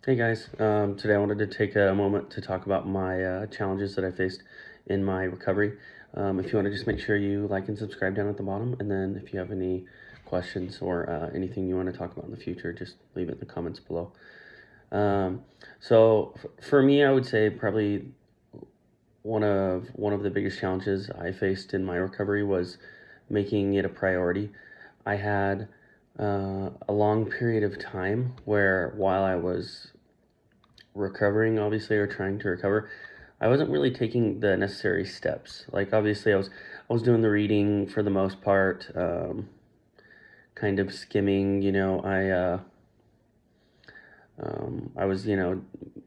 Hey guys, today I wanted to take a moment to talk about my challenges that I faced in my recovery. If you want to just make sure you like and subscribe down at the bottom, and then if you have any questions or anything you want to talk about in the future, just leave it in the comments below. Um, for me, I would say probably one of the biggest challenges I faced in my recovery was making it a priority. I had a long period of time where while I was recovering, obviously, or trying to recover, I wasn't really taking the necessary steps. Like obviously, I was doing the reading for the most part, kind of skimming. I was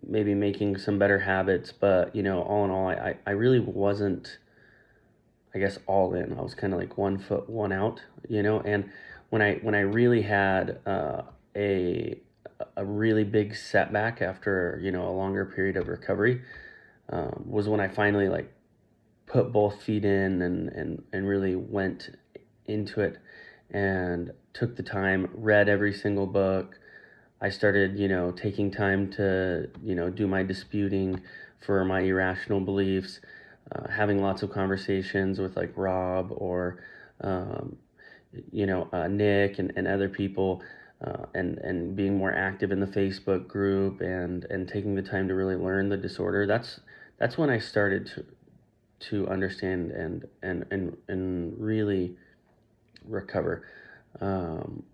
maybe making some better habits, but all in all, I really wasn't, I guess, all in. I was kind of like one foot, one out. And when I really had a a really big setback after a longer period of recovery, was when I finally like put both feet in and really went into it and took the time, read every single book. I started, taking time to, do my disputing for my irrational beliefs, having lots of conversations with like Rob or, um, Nick and other people, and being more active in the Facebook group and taking the time to really learn the disorder. That's when I started to understand and really recover, and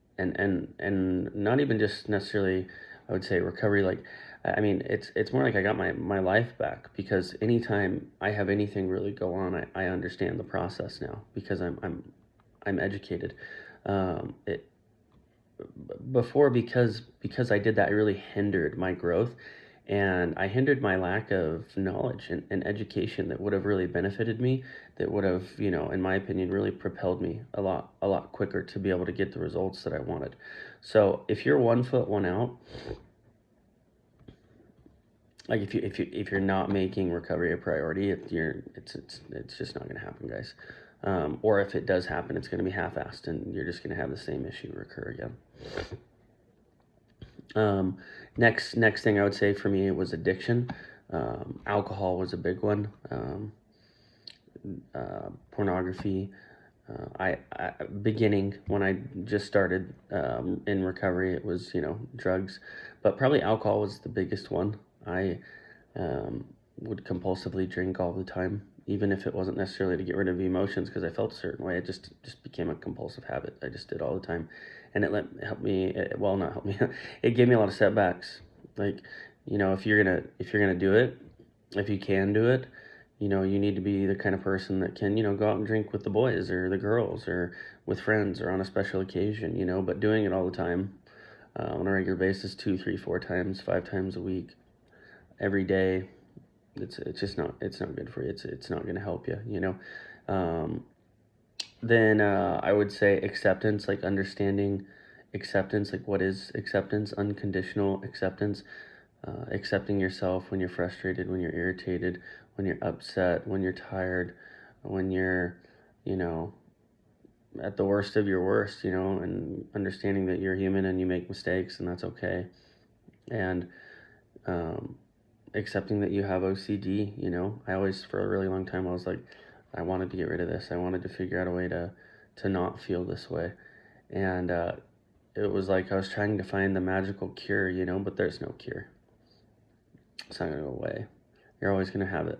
not even just necessarily, I would say, recovery. Like, I mean, it's more like I got my life back, because anytime I have anything really go on, I understand the process now because I'm educated. It before, because I did that, I really hindered my growth, and I hindered my lack of knowledge and education that would have really benefited me, that would have, in my opinion, really propelled me a lot quicker to be able to get the results that I wanted. So if you're one foot, one out, like if you're not making recovery a priority, it's just not going to happen, guys. Or if it does happen, it's going to be half-assed, and you're just going to have the same issue recur again. Um, next thing I would say for me, it was addiction. Alcohol was a big one. Pornography. I beginning when I just started in recovery, it was drugs, but probably alcohol was the biggest one. I um, would compulsively drink all the time, even if it wasn't necessarily to get rid of the emotions because I felt a certain way. It just became a compulsive habit. I just did all the time, and it helped me. Well, not help me. It gave me a lot of setbacks. Like, if you're gonna do it, if you can do it, you need to be the kind of person that can, go out and drink with the boys or the girls or with friends or on a special occasion, but doing it all the time, on a regular basis, 2, 3, 4 times, 5 times a week, every day, it's just not good for you. It's not going to help you, Um, then I would say acceptance, like understanding acceptance, like what is acceptance, unconditional acceptance, accepting yourself when you're frustrated, when you're irritated, when you're upset, when you're tired, when you're, you know, at the worst of your worst, and understanding that you're human and you make mistakes and that's okay. And um, accepting that you have OCD, I always, for a really long time, I was like, I wanted to get rid of this. I wanted to figure out a way to not feel this way. And it was like I was trying to find the magical cure, but there's no cure. It's not going to go away. You're always going to have it.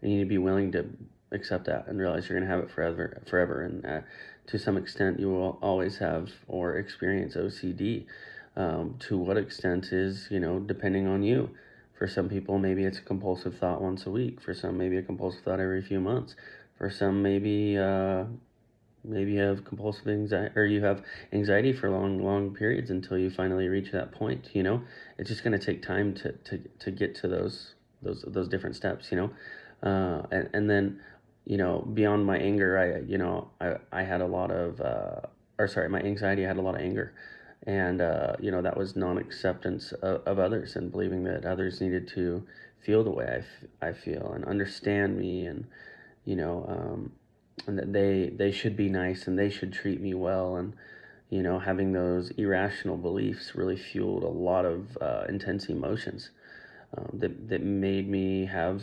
And you need to be willing to accept that and realize you're going to have it forever. And to some extent, you will always have or experience OCD. To what extent is, depending on you. For some people, maybe it's a compulsive thought once a week. For some, maybe a compulsive thought every few months. For some, maybe you have compulsive anxiety, or you have anxiety for long periods until you finally reach that point. It's just going to take time to get to those different steps. And then, beyond my anger, I had a lot of, or sorry, my anxiety, I had a lot of anger. And, that was non-acceptance of others, and believing that others needed to feel the way I feel and understand me, you know, um, and that they should be nice and they should treat me well. And, Having those irrational beliefs really fueled a lot of intense emotions that made me have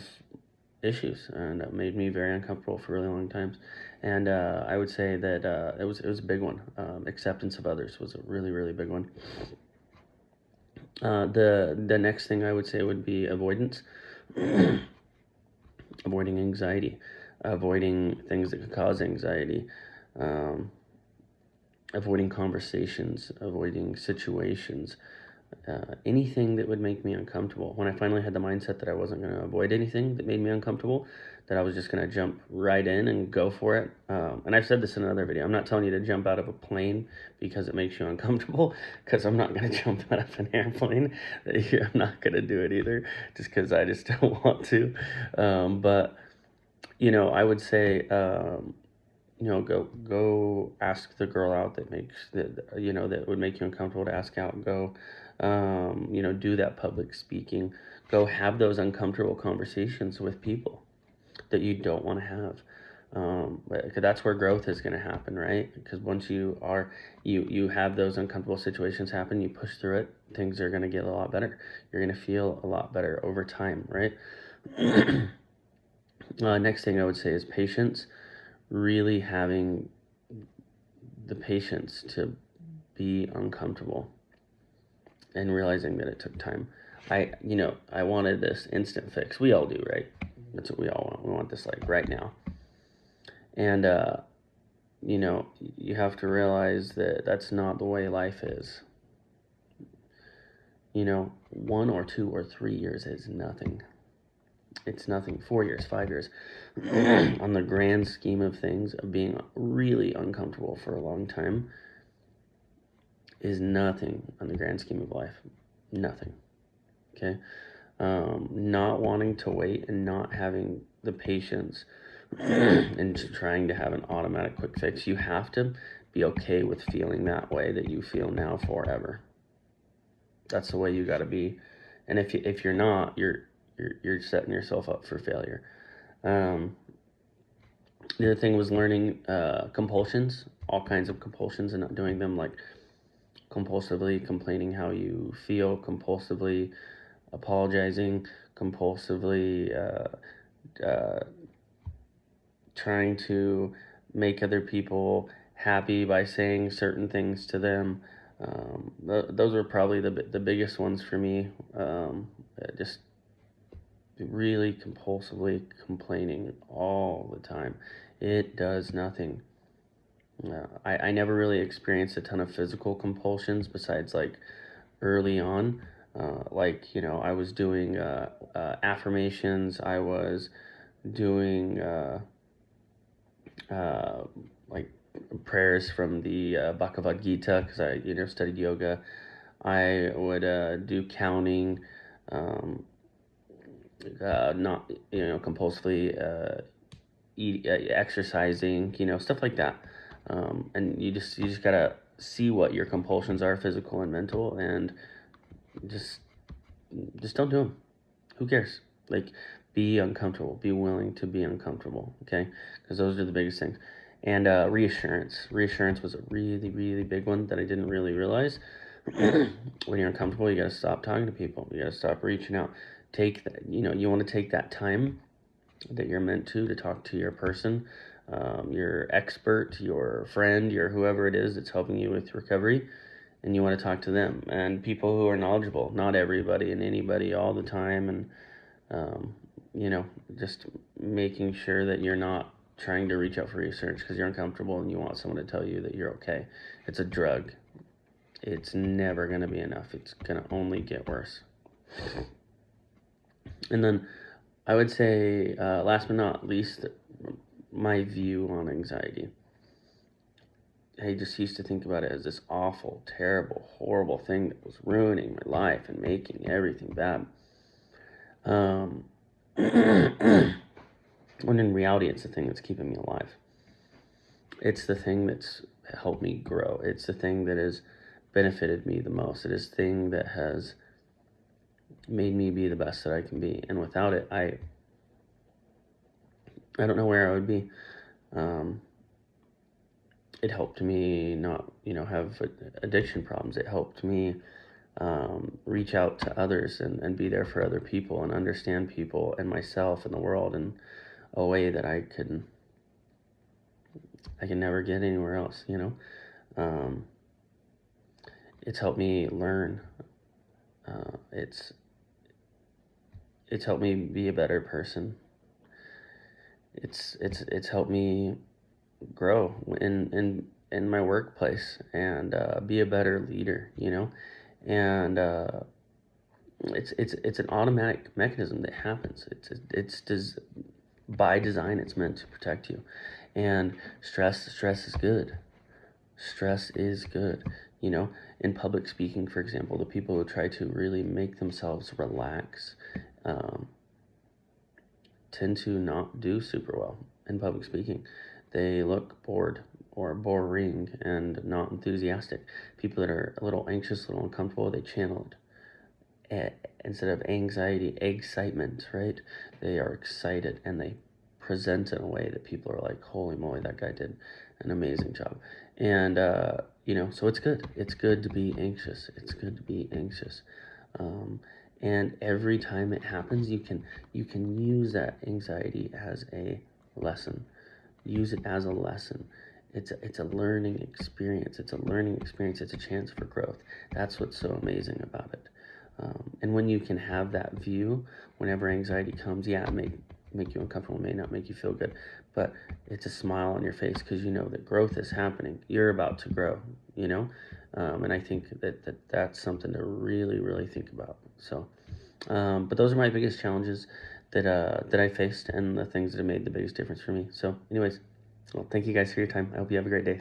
issues, and made me very uncomfortable for really long times. And I would say that it was a big one. Acceptance of others was a really, really big one. The next thing I would say would be avoidance. Avoiding anxiety, avoiding things that could cause anxiety, um, avoiding conversations, avoiding situations, anything that would make me uncomfortable. When I finally had the mindset that I wasn't going to avoid anything that made me uncomfortable, that I was just going to jump right in and go for it. And I've said this in another video. I'm not telling you to jump out of a plane because it makes you uncomfortable, because I'm not going to jump out of an airplane. I'm not going to do it either, just because I just don't want to. But I would say, go ask the girl out that would make you uncomfortable to ask out. Go, do that public speaking. Go have those uncomfortable conversations with people that you don't want to have. Because that's where growth is going to happen, right? Because once you have those uncomfortable situations happen, you push through it, things are going to get a lot better. You're going to feel a lot better over time, right? Next thing I would say is patience. Really having the patience to be uncomfortable and realizing that it took time. I wanted this instant fix. We all do, right? That's what we all want. We want this like right now. And, you have to realize that that's not the way life is. 1 or 2 or 3 years is nothing. It's nothing. 4 years, 5 years, on the grand scheme of things, of being really uncomfortable for a long time, is nothing on the grand scheme of life. Nothing. Okay? Not wanting to wait and not having the patience and just trying to have an automatic quick fix. You have to be okay with feeling that way that you feel now forever. That's the way you got to be. And if you're not, you're setting yourself up for failure. The other thing was learning compulsions, all kinds of compulsions, and not doing them, like compulsively complaining how you feel, compulsively apologizing, compulsively trying to make other people happy by saying certain things to them. Those were probably the biggest ones for me. Just really compulsively complaining all the time. It does nothing. I never really experienced a ton of physical compulsions besides like early on. I was doing affirmations. I was doing like prayers from the Bhagavad Gita, because I studied yoga. I would do counting, not compulsively exercising, stuff like that. And you just gotta see what your compulsions are, physical and mental, and just don't do them. Who cares? Like, be uncomfortable. Be willing to be uncomfortable. Okay, because those are the biggest things. And reassurance. Reassurance was a really, really big one that I didn't really realize. When you're uncomfortable, you gotta stop talking to people. You gotta stop reaching out. Take that. You want to take that time that you're meant to talk to your person, your expert, your friend, your whoever it is that's helping you with recovery, and you want to talk to them, and people who are knowledgeable, not everybody and anybody all the time. And just making sure that you're not trying to reach out for research because you're uncomfortable and you want someone to tell you that you're okay. It's a drug. It's never going to be enough. It's going to only get worse. And then I would say, last but not least, my view on anxiety. I just used to think about it as this awful, terrible, horrible thing that was ruining my life and making everything bad. When in reality, it's the thing that's keeping me alive. It's the thing that's helped me grow. It's the thing that has benefited me the most. It is the thing that has made me be the best that I can be. And without it, I don't know where I would be. it helped me not, have addiction problems. It helped me reach out to others and be there for other people and understand people and myself and the world in a way that I can never get anywhere else. Um, it's helped me learn. It's helped me be a better person. It's helped me grow in my workplace and be a better leader. And it's an automatic mechanism that happens. By design. It's meant to protect you. And stress is good. Stress is good. In public speaking, for example, the people who try to really make themselves relax um, tend to not do super well in public speaking. They look bored or boring and not enthusiastic. People that are a little anxious, a little uncomfortable, they channel it. Instead of anxiety, excitement, right? They are excited and they present in a way that people are like, holy moly, that guy did an amazing job. And, so it's good. It's good to be anxious. It's good to be anxious. Um, and every time it happens, you can use that anxiety as a lesson. Use it as a lesson. It's a learning experience. It's a learning experience. It's a chance for growth. That's what's so amazing about it. And when you can have that view, whenever anxiety comes, yeah, it may make you uncomfortable, it may not make you feel good, but it's a smile on your face because you know that growth is happening. You're about to grow, and I think that's something to really, really think about. So, but those are my biggest challenges that I faced and the things that have made the biggest difference for me. So, anyways, well, thank you guys for your time. I hope you have a great day.